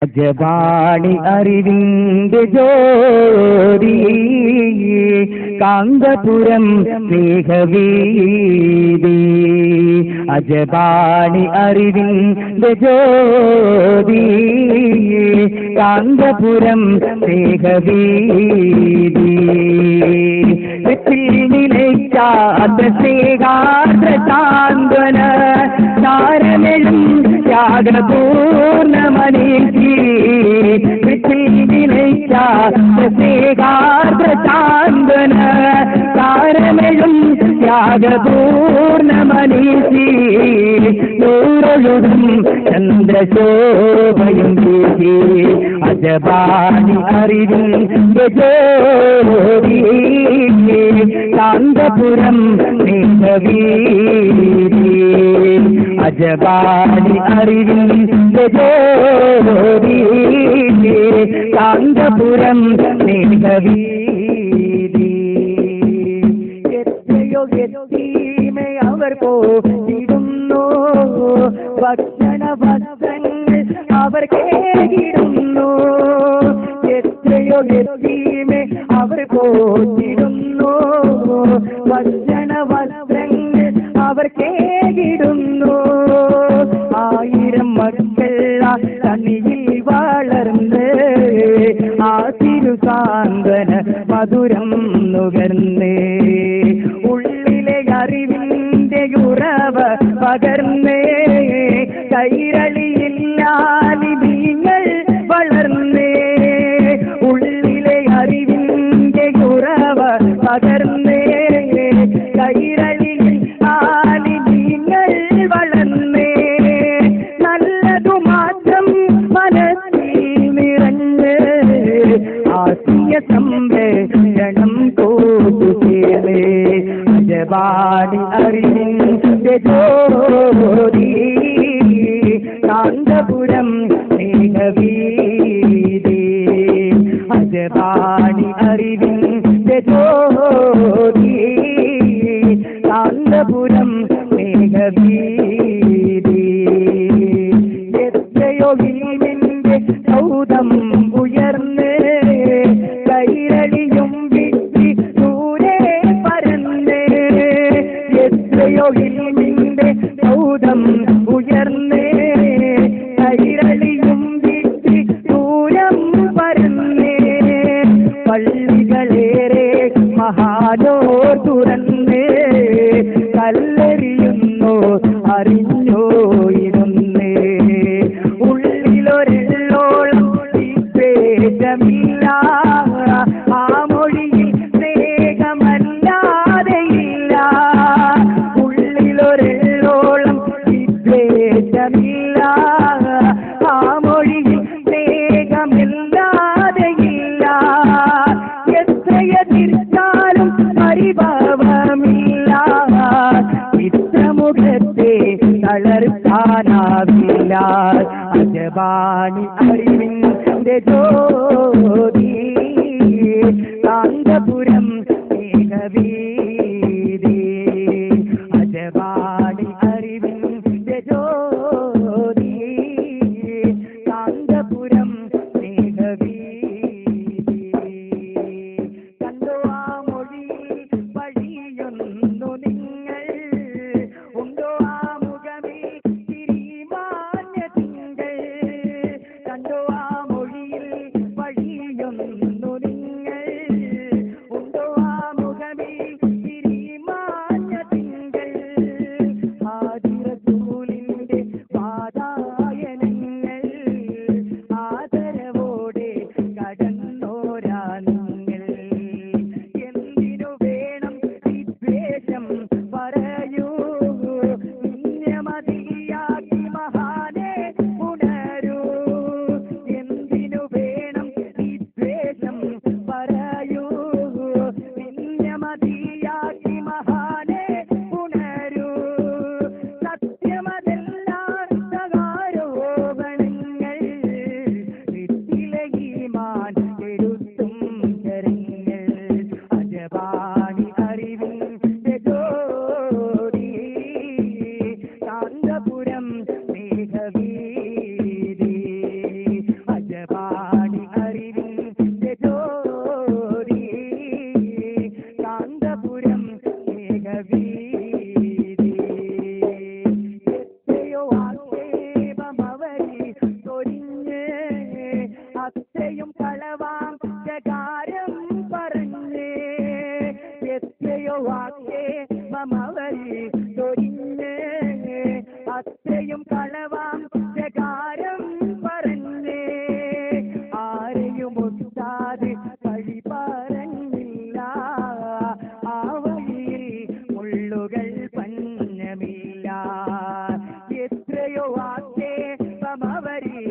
അജബാണി അറിവിന്റെ ജോതി കാന്തപുരം സ്നേഹവീതി. അജബാണി അറിവിന്റെ ജ്യോതി കാന്തപുരം സ്നേഹവീതി. നിലയ്ക്കാത്ത സ്നേഹാർദ്ര സാന്ത്വന താരമെഴും ത്യാഗപൂർണമനീതി. നിലയ്ക്കാത്ത സ്നേഹാർദ്ര സാന്ത്വന താരമെഴും ത്യാഗപൂർണമനീതി. നൂറൊഴുകും ചന്ദ്രശോഭയും വീതി. അജബാണി അറിവിന്റെ ജ്യോതി കാന്തപുരം സ്നേഹവീതി. അജബാണി അറിവിന്റെ ജ്യോതി കാന്തപുരം സ്നേഹവീതി. എത്രയോ എത്തീമെ അവർ പോയിടുന്നു, ഭക്ഷണ വസ്ത്രങ്ങൾ അവർ കേകിടുന്നു. എത്രയോ എത്തീമെ അവർ പോയിടുന്നു, ഭക്ഷണ വസ്ത്രങ്ങൾ അവർ കേകിടുന്നു. ആയിരം മക്കൾ തനിയിൽ വളർന്ന് ആ തിരുസാന്ത്വന മധുരം നുകർന്ന് ഉള്ളിലെ അറിവിന്റെ ഉറവ പകർന്ന് കൈരളിയില്ലാലിങ്ങൾ വളർന്ന് ഉള്ളിലെ അറിവിന്റെ ഉറവ പകർന്ന് കൈരളിയിൽ ആലിങ്ങൾ വളർന്ന് നല്ലതു മാത്രം മനസ്സിൽ നിറഞ്ഞ് ആത്മീയ സംരക്ഷണം കൂട്ടുകേളേ. അജബാണി അറിവിന്റെ ജ്യോതി കാന്തപുരം സ്നേഹവീതി. അജബാണി അറിവിന്റെ ജ്യോതി കാന്തപുരം സ്നേഹവീതി. എത്രയോ ഇൽമിന്റെ സൗധം ഉയർന്ന് കൈരളിയും വിട്ടി ദൂരെ പരന്ന്. എത്രയോ ഇൽമിന്റെ സൗധം ഉയർന്ന് കൈരളിയും വിട്ടി ദൂരം പരന്ന്. പള്ളികളേറെ മഹാനോർ തുറന്ന് കല്ലെറിയുന്നു അറിഞ്ഞോ ഇരുന്ന്. ഉള്ളിലൊരെള്ളോളം വിദ്വേഷമില്ല, ആ മൊഴിയിൽ സ്നേഹമല്ലാതെയില്ല. ഉള്ളിലൊരെള്ളോളം വിദ്വേഷമില്ല, ആ മൊഴിയിൽ സ്നേഹമില്ലാതെയില്ല. എത്രയെതിർത്താലും പരിഭവമില്ല, ചിത്രമുഖത്തെ തളർത്താനാവില്ല. അജബാണി അറിവിന്റെ ജ്യോതി കാന്തപുരം സ്നേഹവീതി. അജബാണി അറിവിന്റെ ജ്യോതി കാന്തപുരം സ്നേഹവീതി. കണ്ടോ ആ മൊഴിയിൽ വഴിയൊന്നു നിങ്ങൾ, ഉണ്ടോ ആ മുഖമേ തിരിമാഞ്ഞ തിങ്കൾ. കണ്ടോ ആ മൊഴിയിൽ വഴിയൊന്നു നിങ്ങൾ, ഉണ്ടോ ആ മുഖമേ വാക്കേ സമവരി